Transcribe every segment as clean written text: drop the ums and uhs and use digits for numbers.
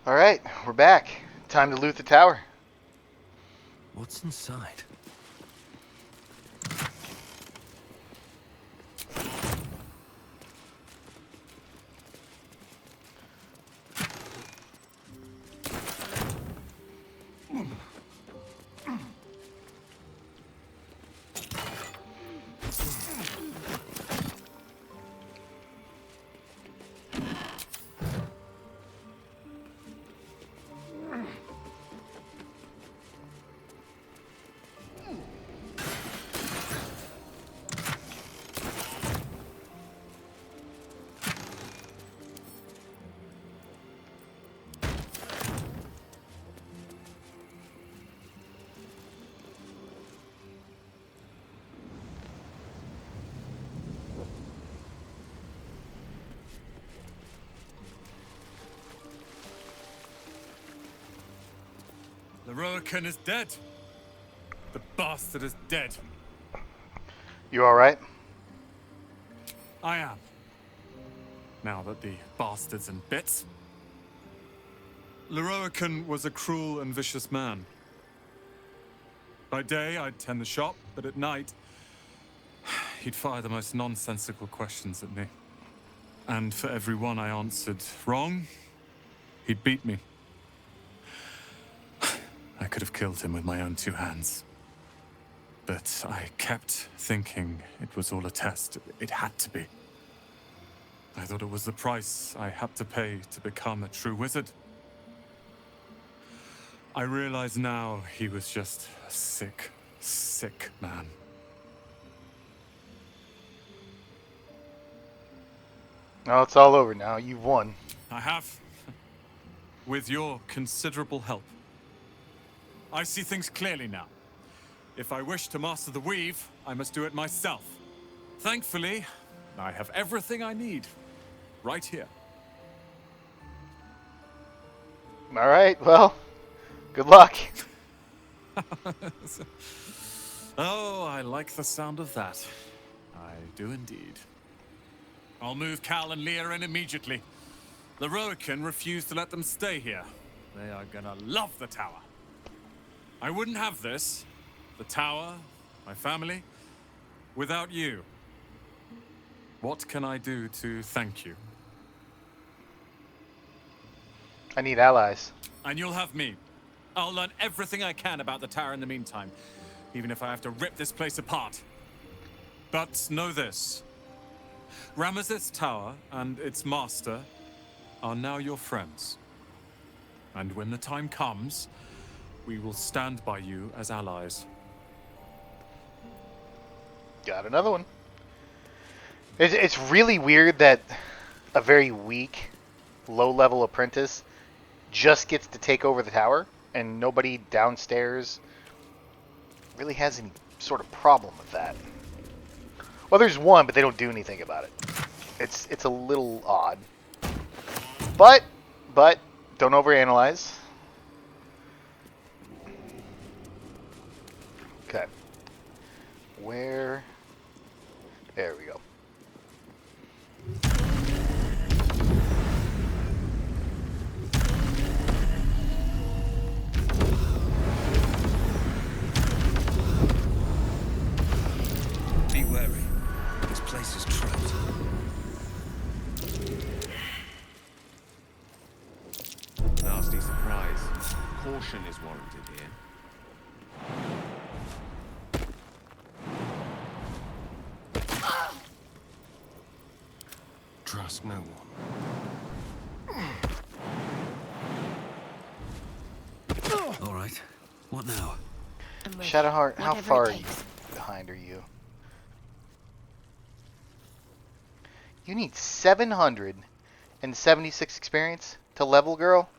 Alright, we're back. Time to loot the tower. What's inside? Leroican is dead. The bastard is dead. You alright? I am. Now that the bastard's in bits. Leroican was a cruel and vicious man. By day, I'd tend the shop, but at night, he'd fire the most nonsensical questions at me. And for every one I answered wrong, he'd beat me. I could have killed him with my own two hands. But I kept thinking it was all a test. It had to be. I thought it was the price I had to pay to become a true wizard. I realize now he was just a sick, sick man. No, it's all over now. You've won. I have. With your considerable help. I see things clearly now. If I wish to master the weave, I must do it myself. Thankfully, I have everything I need. Right here. Alright, well, good luck. Oh, I like the sound of that. I do indeed. I'll move Cal and Leah in immediately. Leroican refused to let them stay here. They are gonna love the tower. I wouldn't have this, the tower, my family, without you. What can I do to thank you? I need allies. And you'll have me. I'll learn everything I can about the tower in the meantime, even if I have to rip this place apart. But know this. Ramazith's tower and its master are now your friends. And when the time comes, we will stand by you as allies. Got another one. It's really weird that a very weak, low-level apprentice just gets to take over the tower, and nobody downstairs really has any sort of problem with that. Well, there's one, but they don't do anything about it. It's a little odd. But don't overanalyze. Okay. Where? There we go. Be wary. This place is trapped. Nasty surprise. Caution is warranted here. Trust no one. All right. What now? Shadowheart, how Whatever far it are you takes. behind are you? You need 776 experience to level, girl?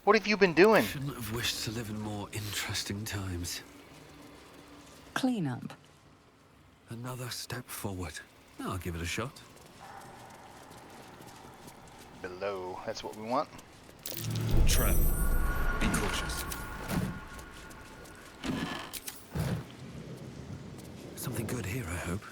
What have you been doing? Shouldn't have wished to live in more interesting times. Clean up. Another step forward. I'll give it a shot. Below, that's what we want. Trap. Be cautious. Something good here, I hope.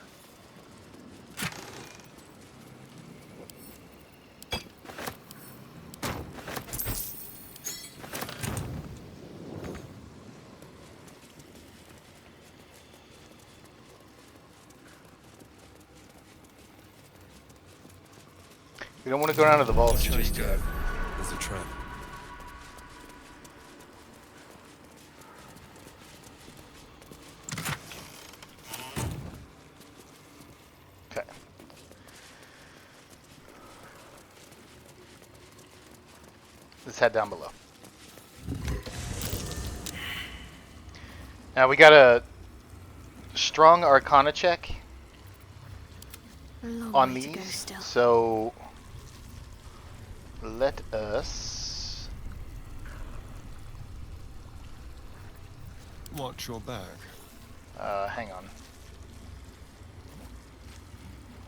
We don't want to go down to the vaults Watch how you just go. yet. There's a trap. Okay. Let's head down below. Now we got a strong Arcana check A long on way to go these, still. so let us. Watch your back. Hang on.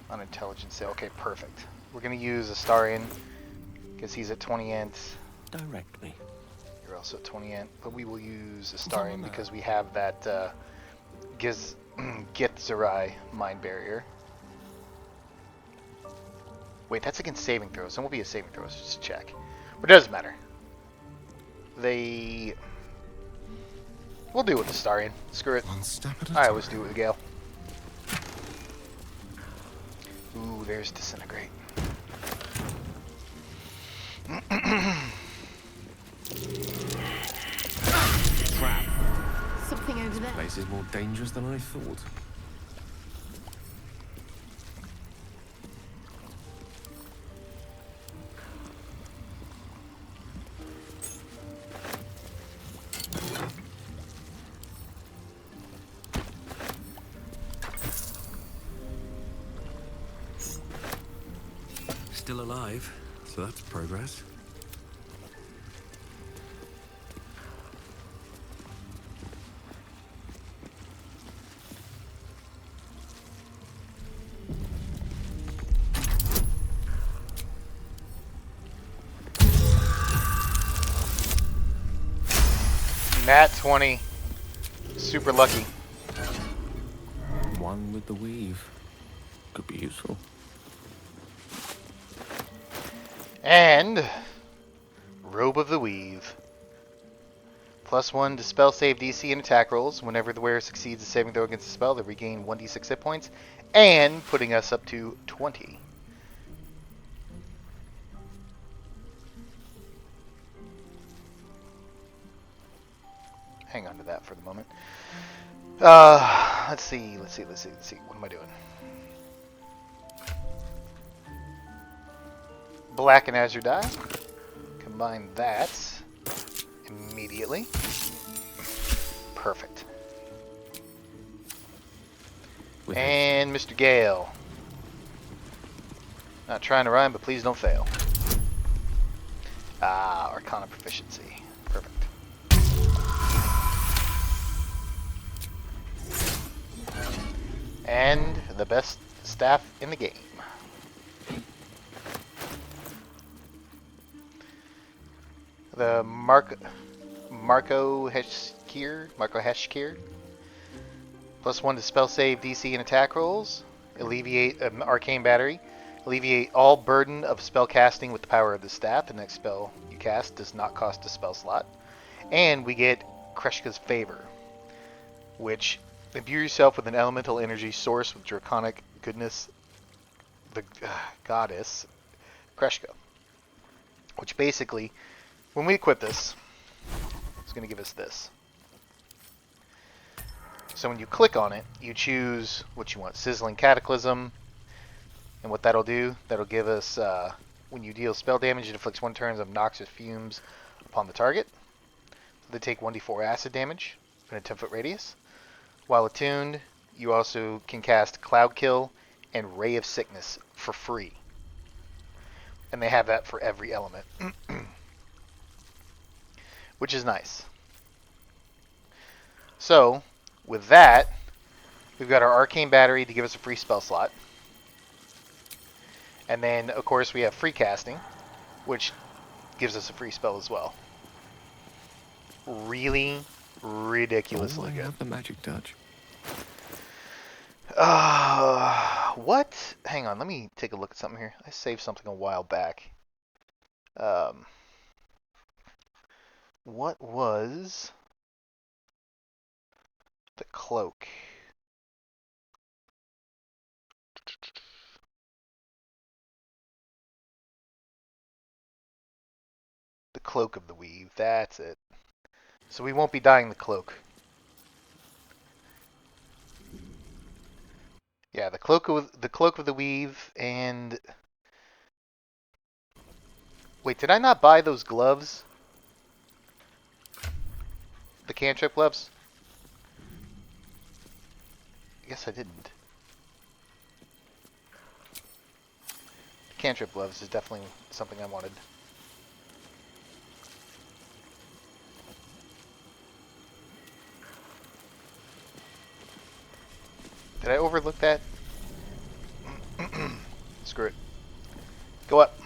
On intelligence, okay, perfect. We're gonna use Astarion because he's at 20 int. Direct me. You're also at 20 int, but we will use Astarion because we have that Githzerai mind barrier. Wait, that's against saving throws. It won't be a saving throw, it's just a check. But it doesn't matter. We'll do it with Astarion. Screw it. One step at a I time. always do it with Gale. Ooh, there's Disintegrate. Trap. Something over there. Place is more dangerous than I thought. Still alive, so that's progress. Nat 20. Super lucky. One with the weave. Could be useful. And Robe of the Weave. +1 to spell save DC and attack rolls. Whenever the wearer succeeds a saving throw against a spell, they regain 1d6 hit points. And putting us up to 20. Hang on to that for the moment. Let's see. What am I doing? Black and Azure die. Combine that immediately. Perfect. And Mr. Gale. Not trying to rhyme, but please don't fail. Ah, Arcana proficiency. Perfect. And the best staff in the game. The Marco Heshkir. +1 to spell save, DC, and attack rolls. Alleviate arcane battery. Alleviate all burden of spell casting with the power of the staff. The next spell you cast does not cost a spell slot. And we get Kreshka's Favor, which imbue yourself with an elemental energy source with draconic goodness, the goddess Kreshka. Which basically, when we equip this, it's going to give us this. So when you click on it, you choose what you want. Sizzling Cataclysm. And what that'll do, that'll give us, when you deal spell damage, it inflicts 1 turn of noxious fumes upon the target. They take 1d4 acid damage in a 10-foot radius. While attuned, you also can cast Cloud Kill and Ray of Sickness for free. And they have that for every element. Which is nice. So, with that, we've got our Arcane Battery to give us a free spell slot. And then, of course, we have Free Casting, which gives us a free spell as well. Really ridiculously good. Have the magic touch. What? Hang on, let me take a look at something here. I saved something a while back. What was the cloak? The Cloak of the Weave. That's it. So we won't be dyeing the cloak. Yeah, the Cloak of the Weave and... Wait, did I not buy those gloves? The cantrip gloves? I guess I didn't. Cantrip gloves is definitely something I wanted. Did I overlook that? Screw it. Go up.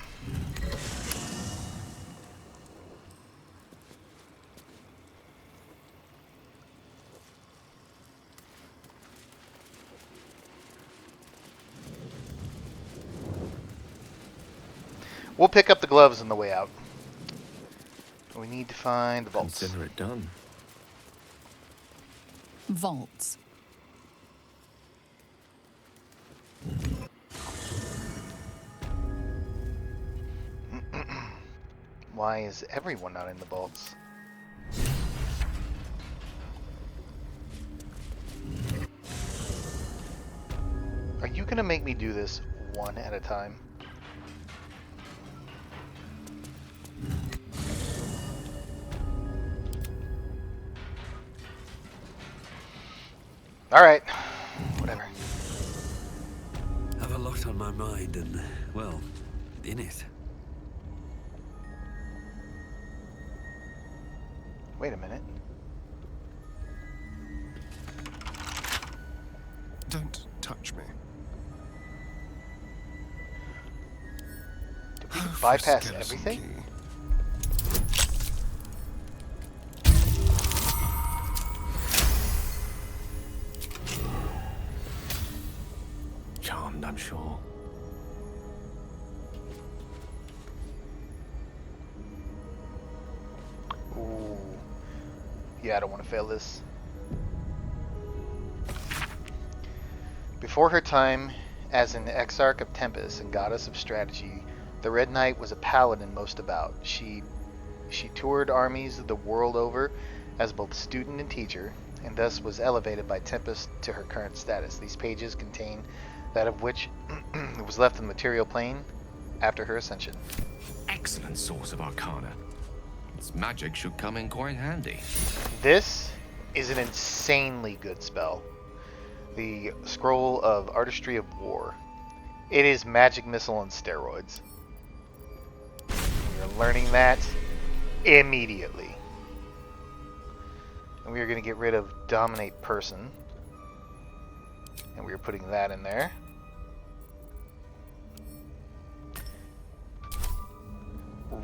We'll pick up the gloves on the way out. We need to find the vaults. Consider it done. Vaults. Why is everyone not in the vaults? Are you gonna make me do this one at a time? Alright. Whatever. I have a lot on my mind and, well, in it. Wait a minute. Don't touch me. Did we bypass everything? Charmed, I'm sure. Ooh. Yeah, I don't want to fail this. Before her time as an exarch of Tempest and goddess of strategy, the Red Knight was a paladin most about. She toured armies the world over as both student and teacher, and thus was elevated by Tempest to her current status. These pages contain that of which was left in the material plane after her ascension. Excellent source of arcana. Its magic should come in quite handy. This is an insanely good spell. The Scroll of Artistry of War. It is magic missile on steroids. We are learning that immediately. And we are going to get rid of Dominate Person. And we are putting that in there.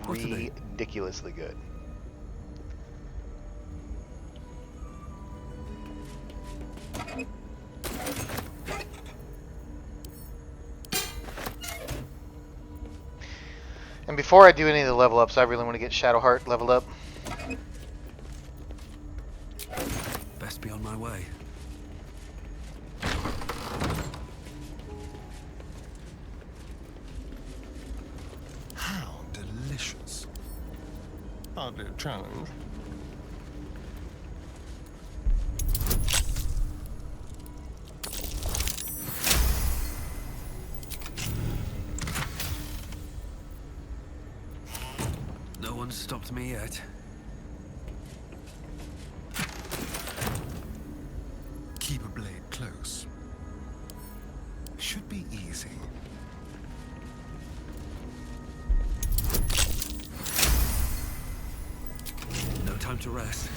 Ridiculously good. And before I do any of the level ups, I really want to get Shadowheart leveled up. Best be on my way. How delicious. Hardly a challenge. No one's stopped me yet. Keep a blade close. Should be easy. No time to rest.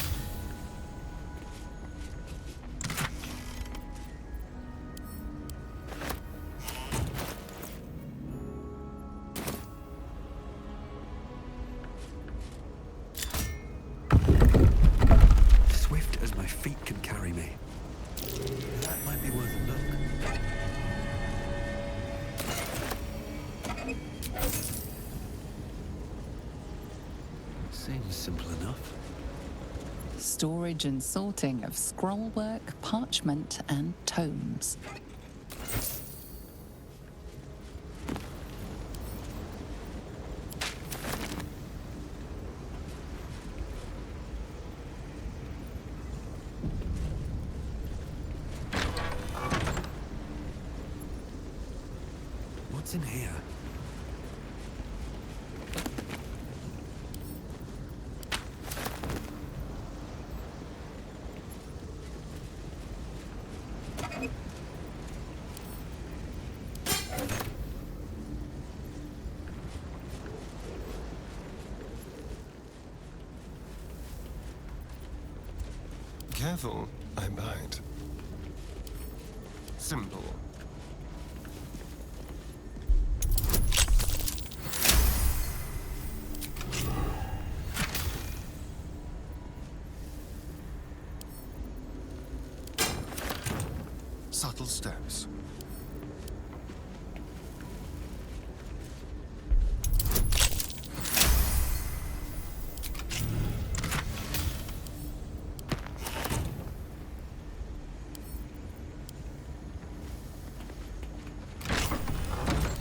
Swift as my feet can carry me. That might be worth a look. Seems simple enough. Storage and sorting of scrollwork, parchment, and tomes. What's in here? Careful, I bite. Simple. Subtle steps.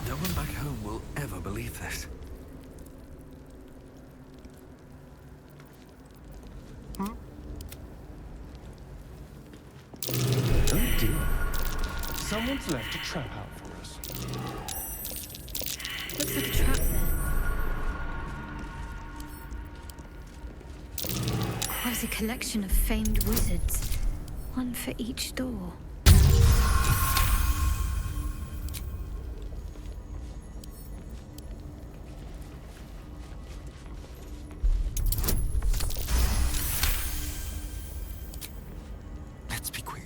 No one back home will ever believe this. Oh dear. Someone's left a trap out for us. Looks like a trap there. Quite a collection of famed wizards. One for each door. Let's be quick.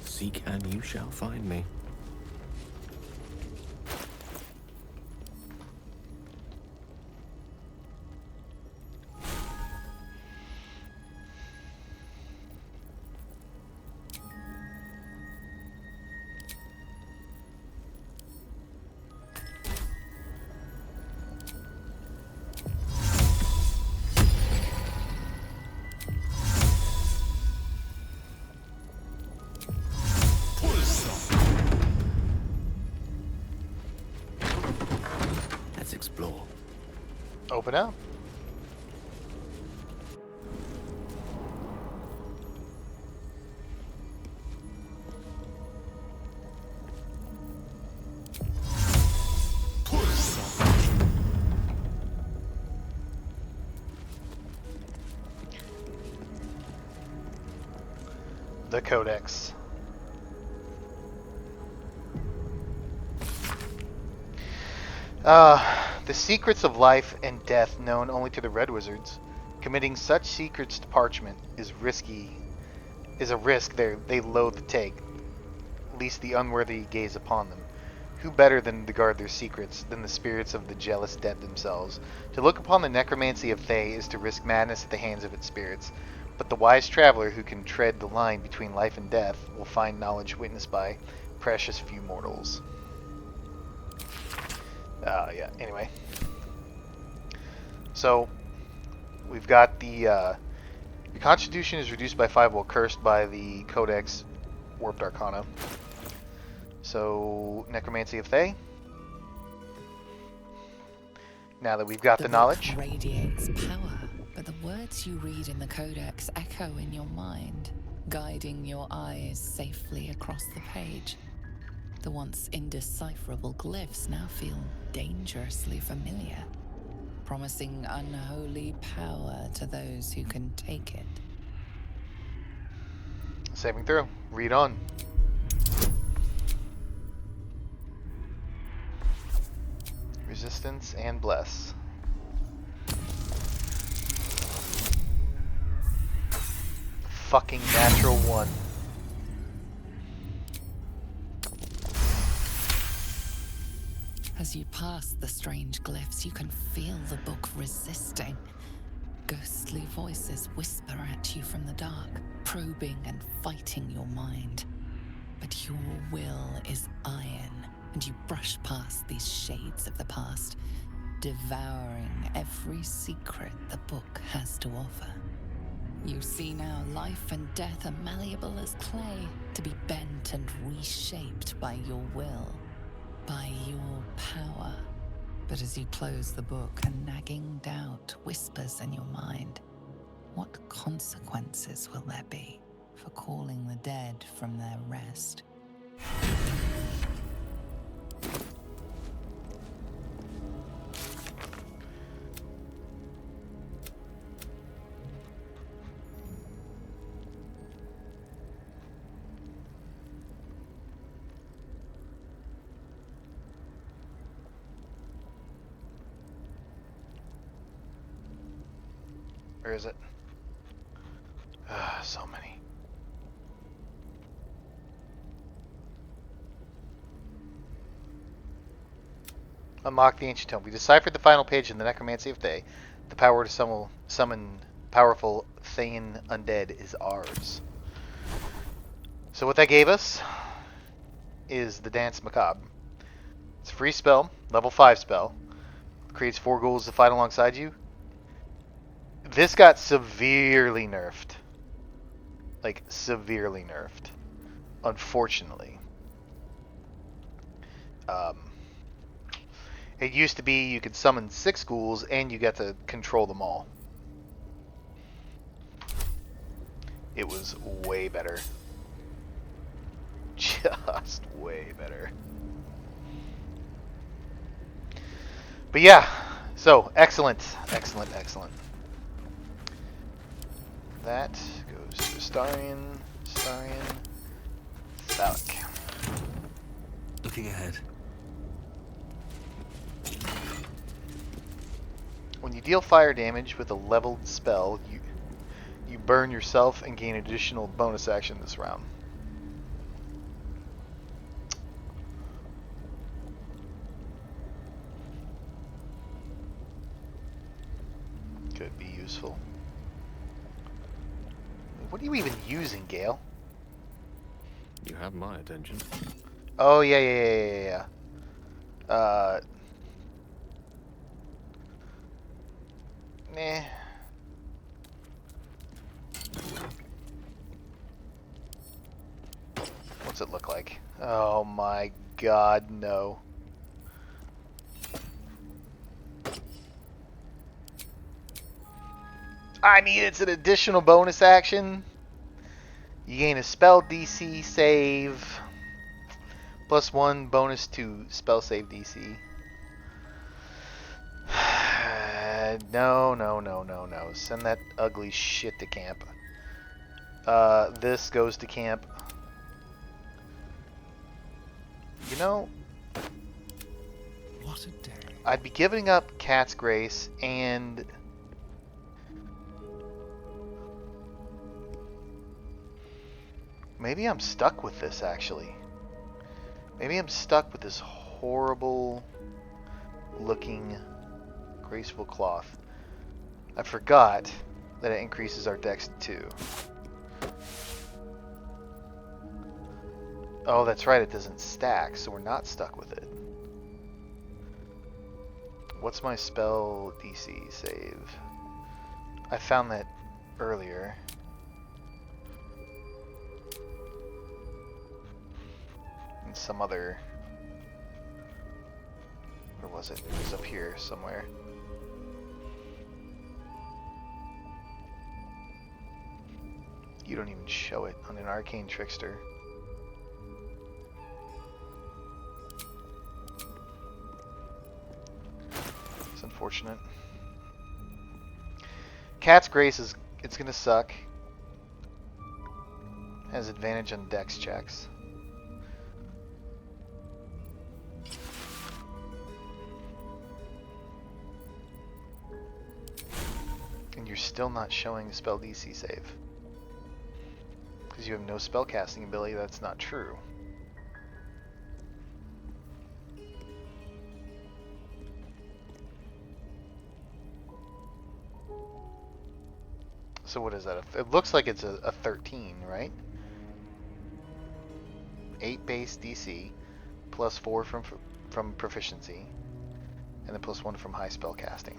Seek and you shall find me. Let's explore. Open up. The Codex. The secrets of life and death known only to the Red Wizards. Committing such secrets to parchment is a risk they loathe to take, lest the unworthy gaze upon them. Who better than to guard their secrets than the spirits of the jealous dead themselves? To look upon the necromancy of Thay is to risk madness at the hands of its spirits. But the wise traveler who can tread the line between life and death will find knowledge witnessed by precious few mortals. Yeah, anyway. So, we've got the, your constitution is reduced by 5 while cursed by the Codex Warped Arcana. So, Necromancy of Thay. Now that we've got the knowledge. book radiates power, but the words you read in the Codex echo in your mind, guiding your eyes safely across the page. The once indecipherable glyphs now feel dangerously familiar, promising unholy power to those who can take it. Saving throw. Read on. Resistance and bless. Fucking natural 1. As you pass the strange glyphs, you can feel the book resisting. Ghostly voices whisper at you from the dark, probing and fighting your mind. But your will is iron, and you brush past these shades of the past, devouring every secret the book has to offer. You see now life and death are malleable as clay, to be bent and reshaped by your will, by your power. But as you close the book, a nagging doubt whispers in your mind. What consequences will there be for calling the dead from their rest? Where is it? So many. Unlock the ancient tome. We deciphered the final page in the Necromancy of Day. The power to summon powerful Thane undead is ours. So what that gave us is the Dance Macabre. It's a free spell, level 5 spell. Creates 4 ghouls to fight alongside you. This got severely nerfed. Like, severely nerfed. Unfortunately. It used to be you could summon 6 ghouls and you got to control them all. It was way better. Just way better. But yeah, so excellent, excellent, excellent. That goes to Starion, Thalic. Looking ahead. When you deal fire damage with a leveled spell, you burn yourself and gain additional bonus action this round. Could be useful. What are you even using, Gale? You have my attention. Oh, yeah. Nah. What's it look like? Oh my god, no. I mean, it's an additional bonus action. You gain a spell DC save. +1 bonus to spell save DC. No. Send that ugly shit to camp. This goes to camp. You know, What a day. I'd be giving up Cat's Grace and maybe I'm stuck with this actually. Maybe I'm stuck with this horrible looking graceful cloth. I forgot that it increases our dex too. Oh, that's right, it doesn't stack, so we're not stuck with it. What's my spell DC save? I found that earlier. In some other... Where was it? It was up here somewhere. You don't even show it on an Arcane Trickster. It's unfortunate. Cat's Grace is... it's gonna suck. Has advantage on dex checks. And you're still not showing the spell DC save. Because you have no spellcasting ability, that's not true. So what is that? It looks like it's a 13, right? 8 base DC, +4 from proficiency, and then +1 from high spellcasting.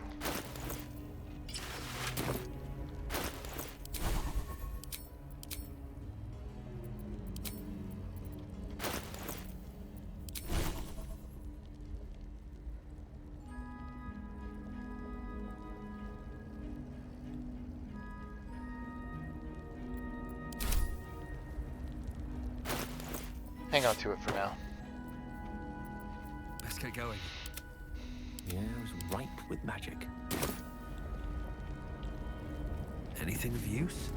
hang on to it for now. Let's get going. The air's ripe with magic. Anything of use?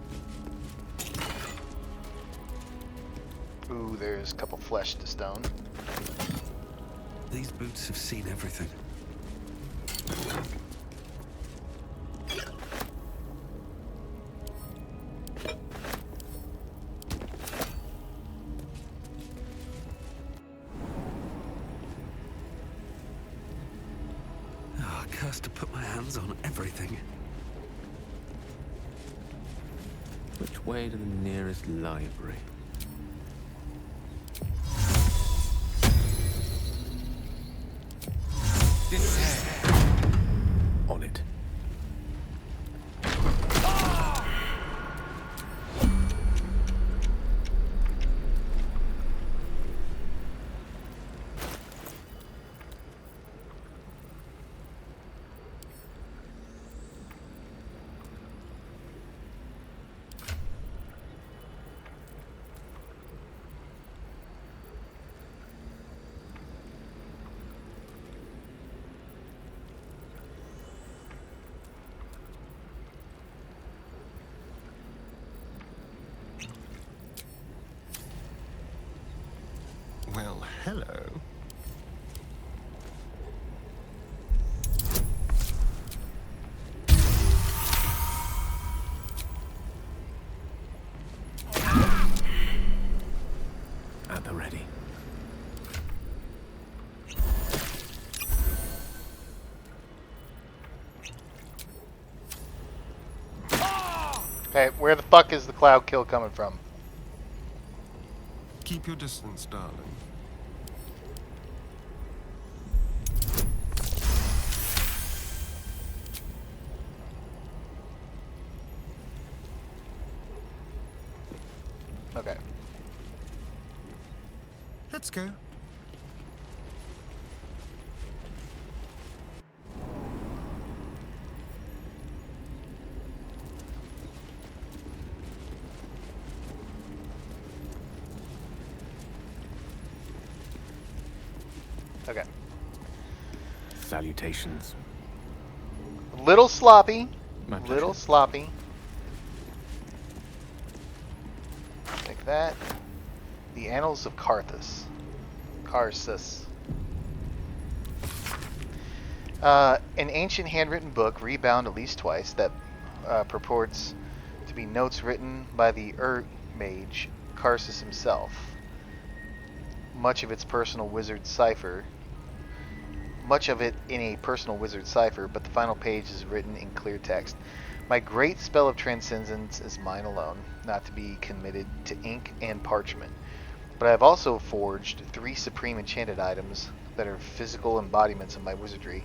Ooh, there's a couple flesh to stone. These boots have seen everything. Oh, cursed to put my hands on everything. Which way to the nearest library? On it. Well, hello. At the ready. Hey, where the fuck is the cloud kill coming from? Keep your distance, darling. Okay. Let's go. Okay. Salutations. Little sloppy. My Little pleasure. sloppy. Like that. The Annals of Carthus. Carsus. An ancient handwritten book, rebound at least twice, that purports to be notes written by the mage Carsus himself. Much of it in a personal wizard cipher, but the final page is written in clear text. My great spell of transcendence is mine alone, not to be committed to ink and parchment. But I have also forged 3 supreme enchanted items that are physical embodiments of my wizardry,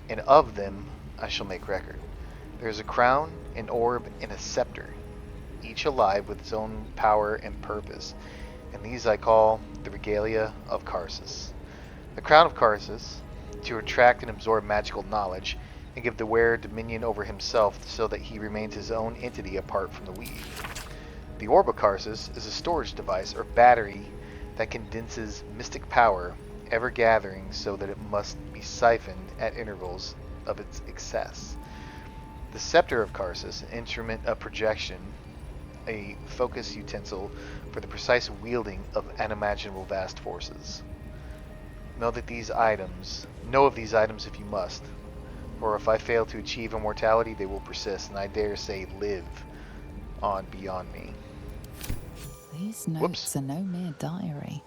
and of them I shall make record. There is a crown, an orb, and a scepter, each alive with its own power and purpose, and these I call the regalia of Carsus. The crown of Carsus, to attract and absorb magical knowledge, and give the wearer dominion over himself so that he remains his own entity apart from the weave. The orb of Carsus is a storage device or battery that condenses mystic power, ever gathering so that it must be siphoned at intervals of its excess. The scepter of Carsus, an instrument of projection, a focus utensil for the precise wielding of unimaginable vast forces. Know of these items if you must, or if I fail to achieve immortality, they will persist, and I dare say live on beyond me. These notes are no mere diary.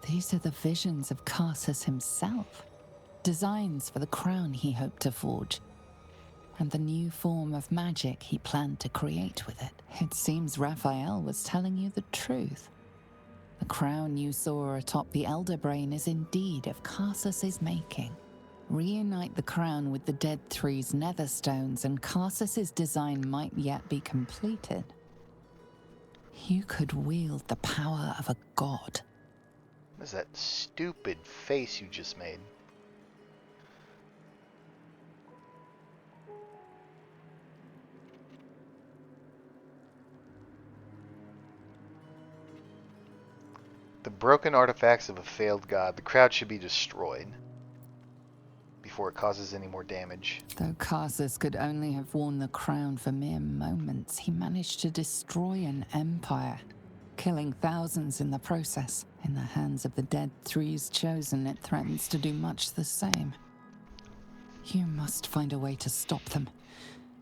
These are the visions of Carsus himself, designs for the crown he hoped to forge, and the new form of magic he planned to create with it. It seems Raphael was telling you the truth. The crown you saw atop the Elder Brain is indeed of Carsus's making. Reunite the crown with the Dead Three's netherstones, and Carsus's design might yet be completed. You could wield the power of a god. What is that stupid face you just made? The broken artifacts of a failed god. The crowd should be destroyed before it causes any more damage. Though Karsus could only have worn the crown for mere moments, he managed to destroy an empire, killing thousands in the process. In the hands of the dead Three's Chosen, it threatens to do much the same. You must find a way to stop them,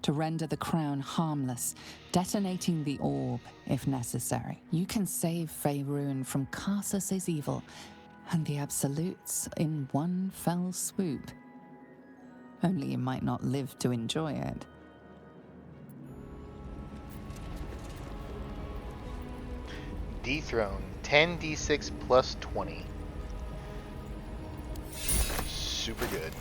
to render the crown harmless, detonating the orb if necessary. You can save Faerun from Karsus's evil and the Absolutes in one fell swoop. Only you might not live to enjoy it. Dethrone 10d6 plus 20. Super good.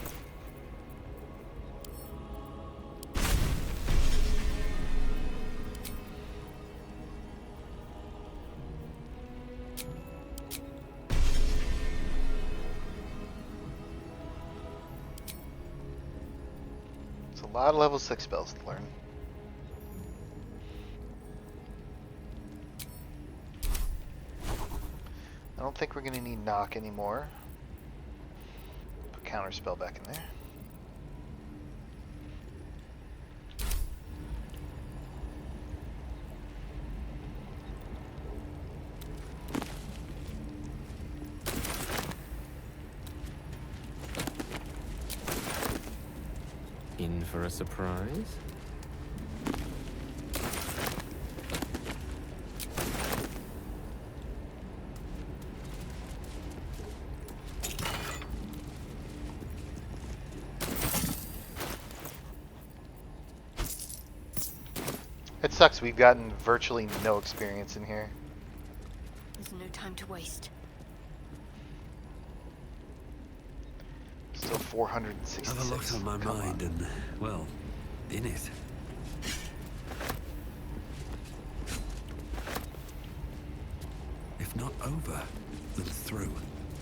It's a lot of level 6 spells to learn. I don't think we're going to need knock anymore. Put counter spell back in there. In for a surprise? It sucks we've gotten virtually no experience in here. There's no time to waste. Still 466. I have a lot on my Come mind on. and, well, in it. If not over, then through.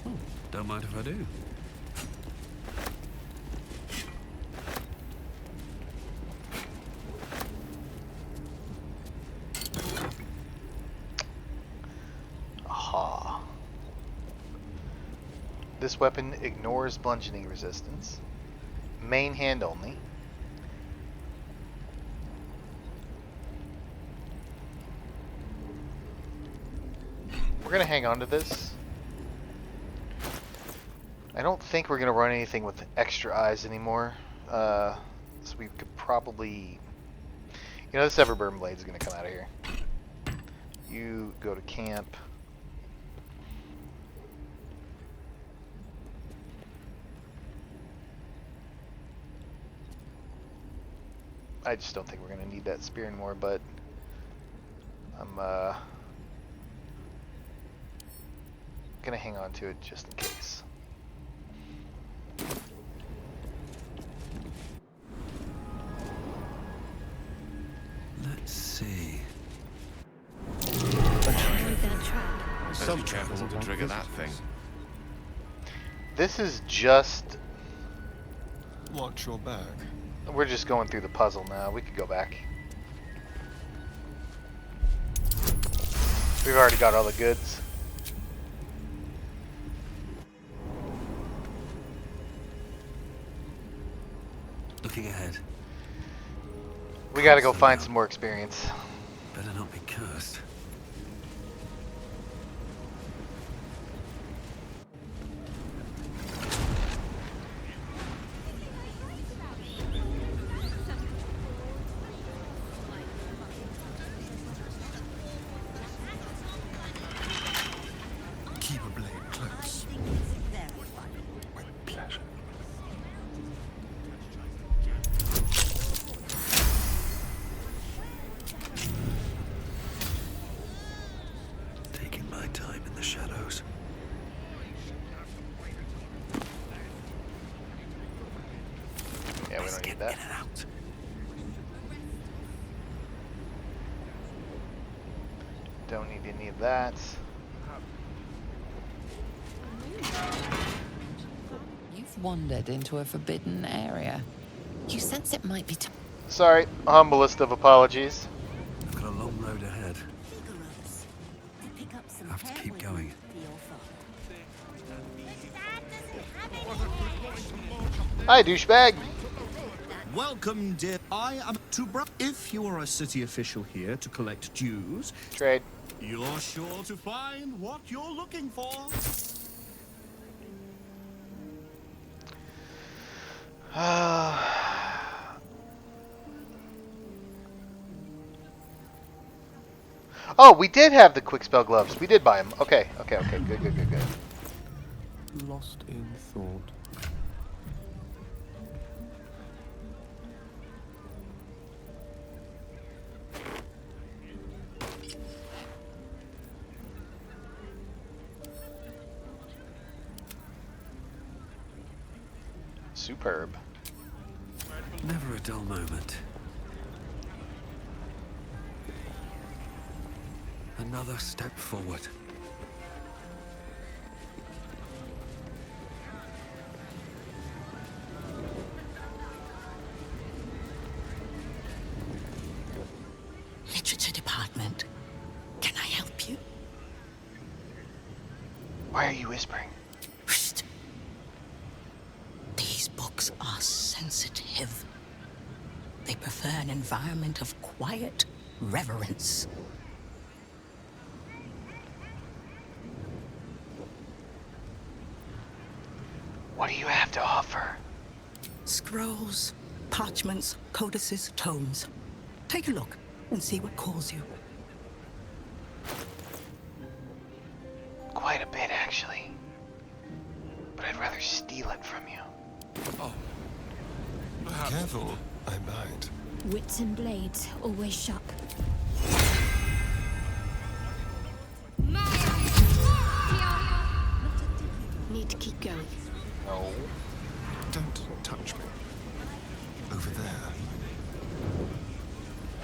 Oh, don't mind if I do. Aha. This weapon ignores bludgeoning resistance. Main hand only. We're gonna hang on to this. I don't think we're gonna run anything with extra eyes anymore. So we could probably, you know, this Everburn blade is gonna come out of here. You go to camp. I just don't think we're gonna need that spear anymore, but I'm gonna hang on to it just in case. Let's see. Avoid that trap. Better be careful not to trigger that thing. This is just, Watch your back. we're just going through the puzzle now. We could go back. We've already got all the goods. Looking ahead. We gotta go find some more experience. Better not be cursed. Keep a blade close. With pleasure. Taking my time in the shadows. Yeah, we Let's don't get need that. in and out. Don't need any of that. You've wandered into a forbidden area. You sense it might be time. Sorry, humblest of apologies. I've got a long road ahead. They pick up I have to keep going. Hi, douchebag. Welcome, dear. I am If you are a city official here to collect dues, Trade. you're sure to find what you're looking for. Oh, we did have the quick spell gloves. We did buy them. Okay. Good. Lost in thought. Superb. Never a dull moment. Another step forward. Literature department. Can I help you? Why are you whispering? Psst. These books are sensitive. They prefer an environment of quiet reverence. What do you have to offer? Scrolls, parchments, codices, tomes. Take a look and see what calls you. Quite a bit, actually. But I'd rather steal it from you. Oh. Careful, I might. Wits and blades, always sharp. Need to keep going. No. Don't touch me. Over there.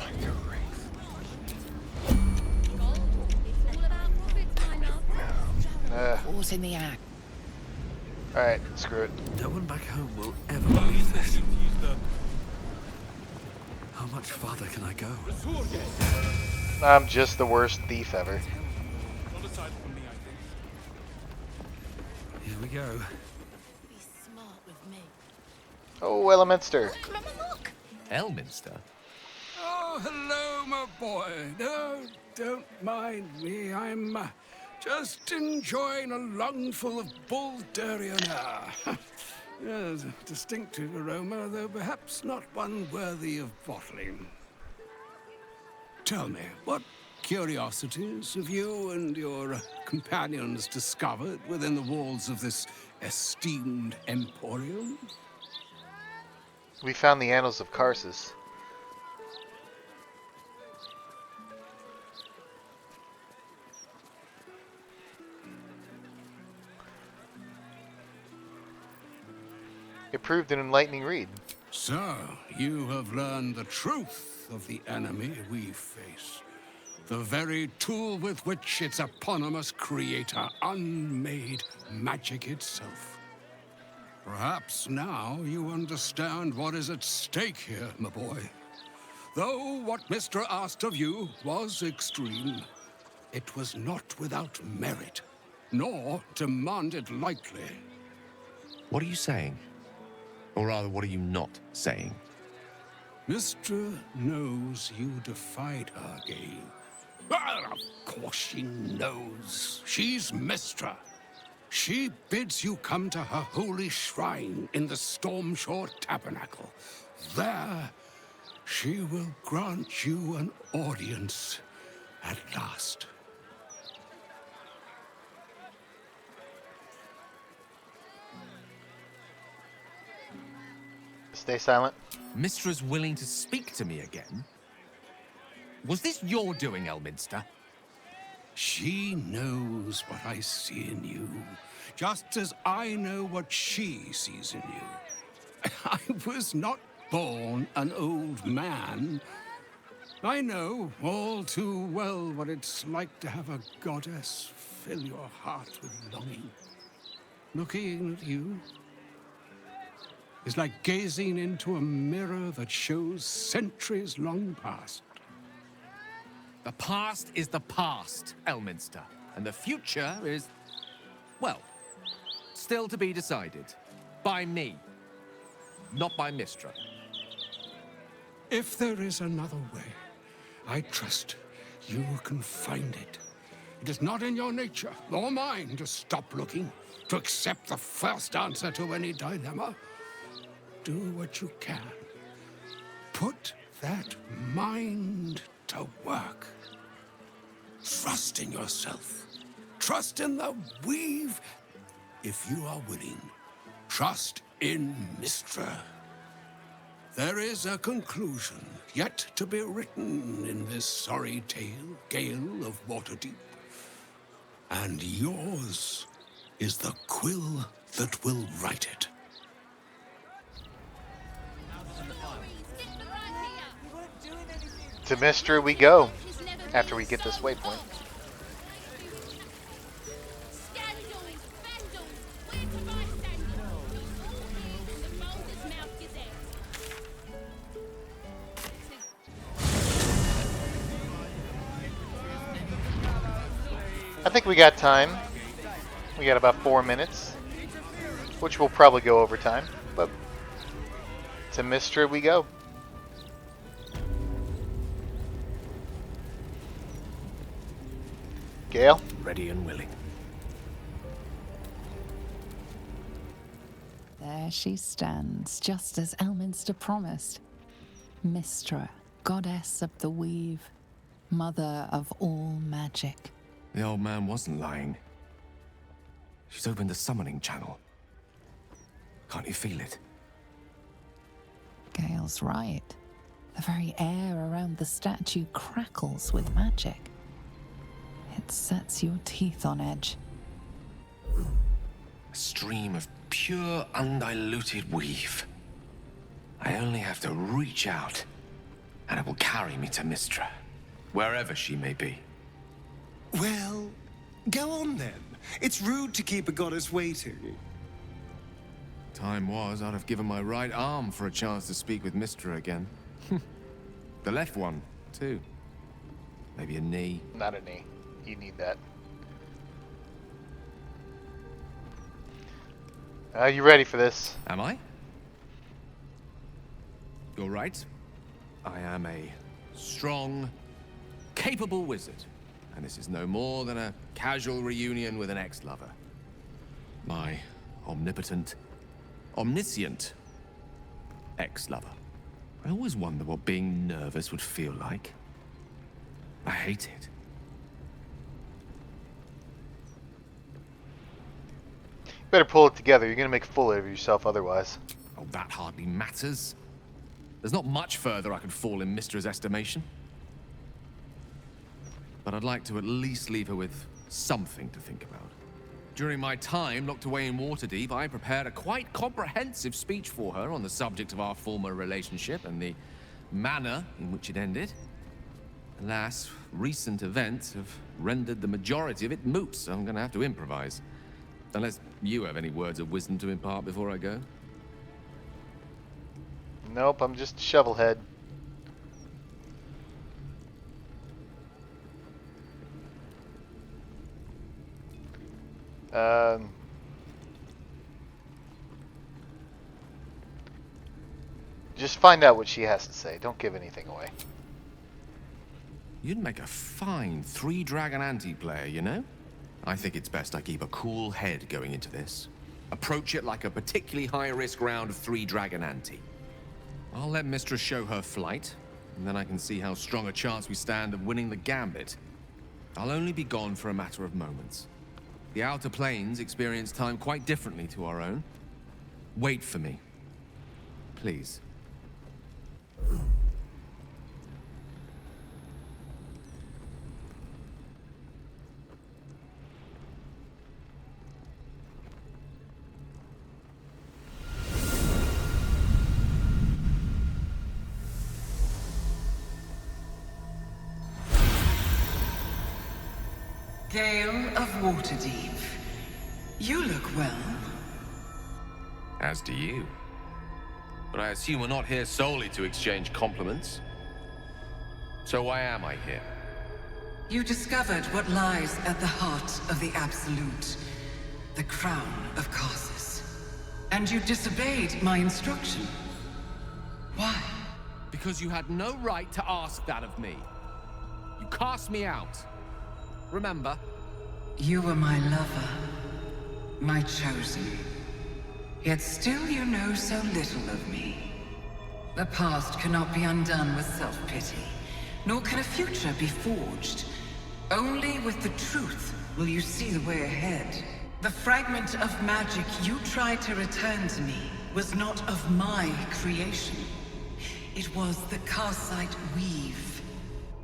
Like a wraith. Caught in the act. Alright, screw it. No one back home will ever believe this. How much farther can I go? I'm just the worst thief ever. Here we go. Be smart with me. Oh, Elementster. Look! Elminster? Oh, hello, my boy. No, don't mind me. I'm just enjoying a lungful of bull durian air. Yes, a distinctive aroma, though perhaps not one worthy of bottling. Tell me, what curiosities have you and your companions discovered within the walls of this esteemed emporium? We found the annals of Karsus. It proved an enlightening read. So, you have learned the truth of the enemy we face. The very tool with which its eponymous creator unmade magic itself. Perhaps now you understand what is at stake here, my boy. Though what Mr. asked of you was extreme, it was not without merit, nor demanded lightly. What are you saying? Or rather, what are you not saying? Mr. knows you defied her game. Well, of course she knows. She's Mistra. She bids you come to her holy shrine in the Stormshore Tabernacle. There, she will grant you an audience at last. Stay silent. Mistra's willing to speak to me again? Was this your doing, Elminster? She knows what I see in you, just as I know what she sees in you. I was not born an old man. I know all too well what it's like to have a goddess fill your heart with longing. Looking at you is like gazing into a mirror that shows centuries long past. The past is the past, Elminster. And the future is, well, still to be decided. By me. Not by Mystra. If there is another way, I trust you can find it. It is not in your nature, or mine, to stop looking, to accept the first answer to any dilemma. Do what you can. Put that mind to work. Trust in yourself. Trust in the weave. If you are willing, trust in Mystra. There is a conclusion yet to be written in this sorry tale, Gale of Waterdeep. And yours is the quill that will write it. To Mystra we go, after we get this waypoint. I think we got time. We got about 4 minutes, which will probably go over time, but to Mystra we go. Gale? Ready and willing. There she stands, just as Elminster promised. Mystra, goddess of the weave, mother of all magic. The old man wasn't lying. She's opened the summoning channel. Can't you feel it? Gale's right. The very air around the statue crackles with magic. It sets your teeth on edge. A stream of pure, undiluted weave. I only have to reach out, and it will carry me to Mystra, wherever she may be. Well, go on then. It's rude to keep a goddess waiting. Time was, I'd have given my right arm for a chance to speak with Mystra again. The left one, too. Maybe a knee. Not a knee. You need that. Are you ready for this? Am I? You're right. I am a strong, capable wizard. And this is no more than a casual reunion with an ex-lover. My omnipotent, omniscient ex-lover. I always wonder what being nervous would feel like. I hate it. Better pull it together. You're going to make a fool of yourself otherwise. Oh, that hardly matters. There's not much further I could fall in Mystra's estimation. But I'd like to at least leave her with something to think about. During my time locked away in Waterdeep, I prepared a quite comprehensive speech for her on the subject of our former relationship and the manner in which it ended. Alas, recent events have rendered the majority of it moot, so I'm going to have to improvise. Unless you have any words of wisdom to impart before I go. Nope, I'm just a shovelhead. Just find out what she has to say. Don't give anything away. You'd make a fine 3-dragon anti-player, you know? I think it's best I keep a cool head going into this. Approach it like a particularly high-risk round of 3-dragon ante. I'll let Mystra show her flight, and then I can see how strong a chance we stand of winning the gambit. I'll only be gone for a matter of moments. The Outer Planes experience time quite differently to our own. Wait for me. Please. Gale of Waterdeep. You look well. As do you. But I assume we're not here solely to exchange compliments. So why am I here? You discovered what lies at the heart of the Absolute, the crown of Karsus. And you disobeyed my instruction. Why? Because you had no right to ask that of me. You cast me out. Remember? You were my lover, my chosen. Yet still you know so little of me. The past cannot be undone with self-pity, nor can a future be forged. Only with the truth will you see the way ahead. The fragment of magic you tried to return to me was not of my creation. It was the Karsite Weave.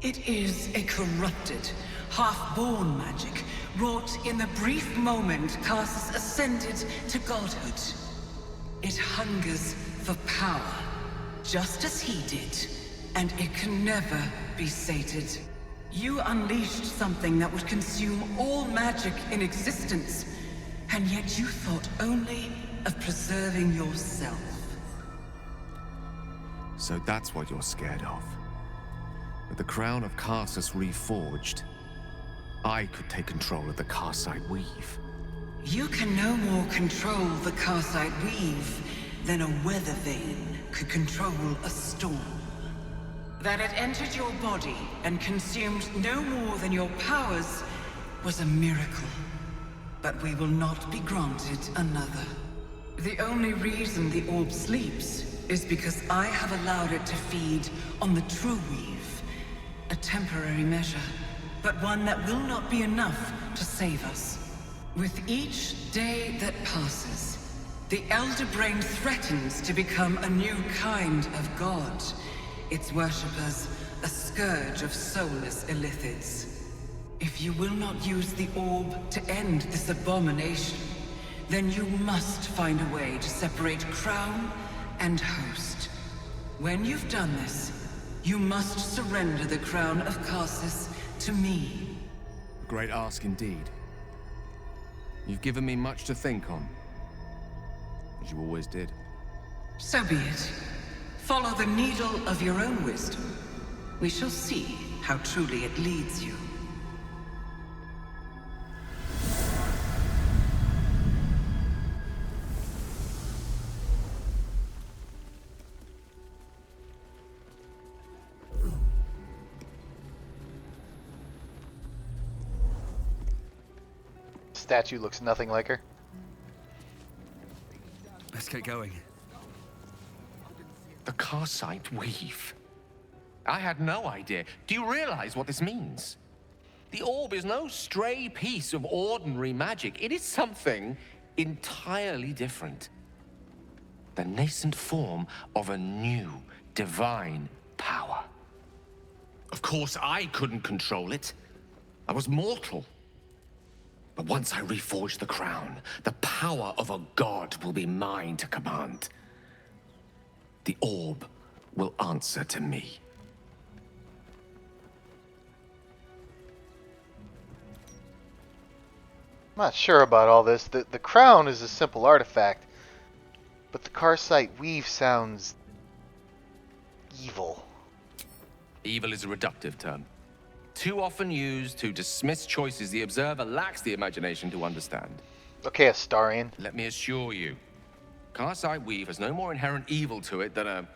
It is a corrupted, half-born magic, wrought in the brief moment Karsus ascended to godhood. It hungers for power, just as he did, and it can never be sated. You unleashed something that would consume all magic in existence, and yet you thought only of preserving yourself. So that's what you're scared of. With the crown of Karsus reforged, I could take control of the Karsite Weave. You can no more control the Karsite Weave than a weather vane could control a storm. That it entered your body and consumed no more than your powers was a miracle. But we will not be granted another. The only reason the orb sleeps is because I have allowed it to feed on the true weave. A temporary measure, but one that will not be enough to save us. With each day that passes, the Elder Brain threatens to become a new kind of god. Its worshippers, a scourge of soulless illithids. If you will not use the orb to end this abomination, then you must find a way to separate crown and host. When you've done this, you must surrender the crown of Karsus to me. A great ask indeed. You've given me much to think on, as you always did. So be it. Follow the needle of your own wisdom. We shall see how truly it leads you. Statue looks nothing like her. Let's get going. The Karsite Weave. I had no idea. Do you realize what this means? The orb is no stray piece of ordinary magic. It is something entirely different. The nascent form of a new divine power. Of course, I couldn't control it. I was mortal. But once I reforge the crown, the power of a god will be mine to command. The orb will answer to me. I'm not sure about all this. The crown is a simple artifact, but the Karsite Weave sounds evil. Evil is a reductive term, too often used to dismiss choices the observer lacks the imagination to understand. Okay, Astarion. Let me assure you, Karsite Weave has no more inherent evil to it than a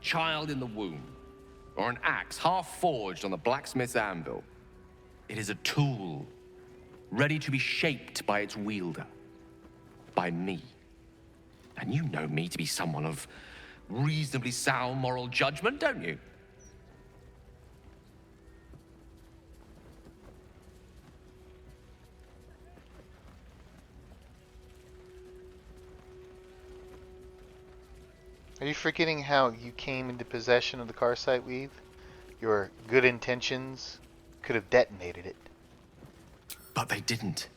child in the womb, or an axe half forged on the blacksmith's anvil. It is a tool, ready to be shaped by its wielder, by me. And you know me to be someone of reasonably sound moral judgment, don't you? Are you forgetting how you came into possession of the Karsite Weave? Your good intentions could have detonated it. But they didn't.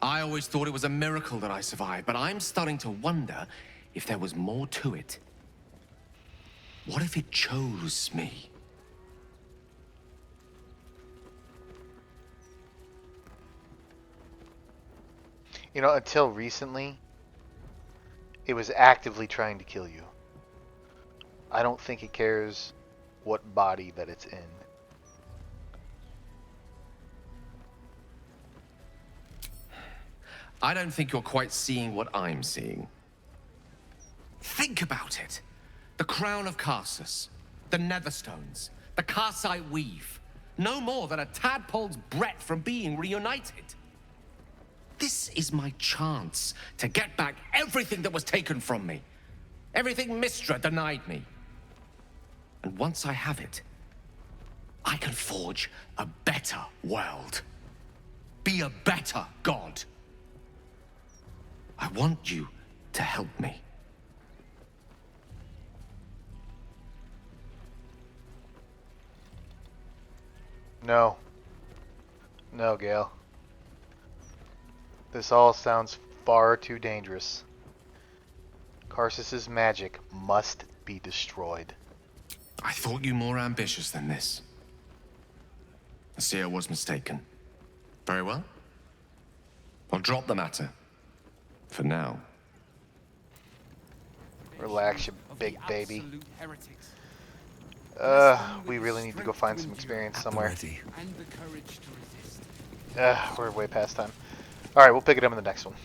I always thought it was a miracle that I survived, but I'm starting to wonder if there was more to it. What if it chose me? You know, until recently, it was actively trying to kill you. I don't think it cares what body that it's in. I don't think you're quite seeing what I'm seeing. Think about it. The crown of Karsus, the Netherstones, the Karsite Weave. No more than a tadpole's breadth from being reunited. This is my chance to get back everything that was taken from me. Everything Mystra denied me. And once I have it, I can forge a better world. Be a better god. I want you to help me. No. No, Gale. This all sounds far too dangerous. Karsus's magic must be destroyed. I thought you more ambitious than this. I see I was mistaken. Very well. I'll drop the matter. For now. Relax, you big baby. We really need to go find some experience somewhere. We're way past time. Alright, we'll pick it up in the next one.